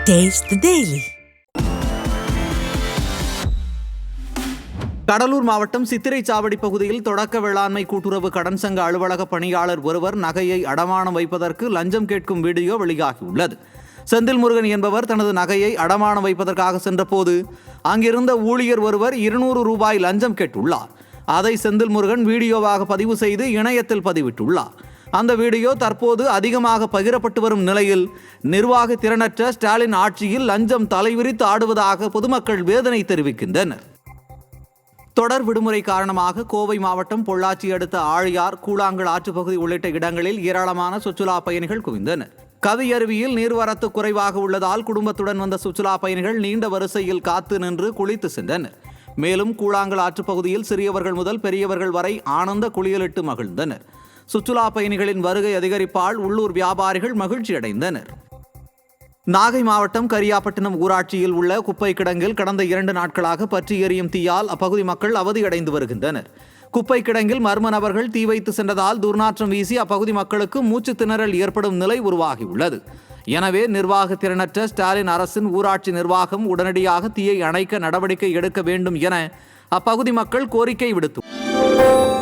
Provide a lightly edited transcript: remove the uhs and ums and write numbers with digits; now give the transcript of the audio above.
Taste the Daily. Cuddalore மாவட்டம் சித்திரைச்சாவடி பகுதியில் தொடக்க வேளாண்மை கூட்டுறவு கடன் சங்க அலுவலக பணியாளர் ஒருவர் நகையை அடமானம் வைப்பதற்கு லஞ்சம் கேட்கும் வீடியோ வெளியாகியுள்ளது. செந்தில் முருகன் என்பவர் தனது நகையை அடமானம் வைப்பதற்காக சென்றபோது அங்கிருந்த ஊழியர் ஒருவர் 200 ரூபாய் லஞ்சம் கேட்டுள்ளார். அதை செந்தில் முருகன் வீடியோவாக பதிவு செய்து இணையத்தில் பதிவிட்டுள்ளார். அந்த வீடியோ தற்போது அதிகமாக பகிரப்பட்டு வரும் நிலையில் நிர்வாக திறனற்ற ஸ்டாலின் ஆட்சியில் லஞ்சம் தலைவிரித்து ஆடுவதாக பொதுமக்கள் வேதனை தெரிவிக்கின்றனர். தொடர் விடுமுறை காரணமாக கோவை மாவட்டம் பொள்ளாச்சி அடுத்த ஆழியார், கூழாங்கல் ஆற்றுப்பகுதி உள்ளிட்ட இடங்களில் ஏராளமான சுற்றுலா பயணிகள் குவிந்தனர். கவியருவியில் நீர்வரத்து குறைவாக உள்ளதால் குடும்பத்துடன் வந்த சுற்றுலா பயணிகள் நீண்ட வரிசையில் காத்து நின்று குளித்து சென்றனர். மேலும் கூழாங்கல் ஆற்றுப்பகுதியில் சிறியவர்கள் முதல் பெரியவர்கள் வரை ஆனந்த குளியலிட்டு மகிழ்ந்தனர். சுற்றுலா பயணிகளின் வருகை அதிகரிப்பால் உள்ளூர் வியாபாரிகள் மகிழ்ச்சி அடைந்தனர். நாகை மாவட்டம் கரியாப்பட்டினம் ஊராட்சியில் உள்ள குப்பை கிடங்கில் கடந்த 2 நாட்களாக பற்றி எரியும் தீயால் அப்பகுதி மக்கள் அவதியடைந்து வருகின்றனர். குப்பை கிடங்கில் மர்ம நபர்கள் தீ வைத்து சென்றதால் துர்நாற்றம் வீசி அப்பகுதி மக்களுக்கு மூச்சு திணறல் ஏற்படும் நிலை உருவாகியுள்ளது. எனவே நிர்வாக திறனற்ற ஸ்டாலின் அரசின் ஊராட்சி நிர்வாகம் உடனடியாக தீயை அணைக்க நடவடிக்கை எடுக்க வேண்டும் என அப்பகுதி மக்கள் கோரிக்கை விடுத்துள்ளனர்.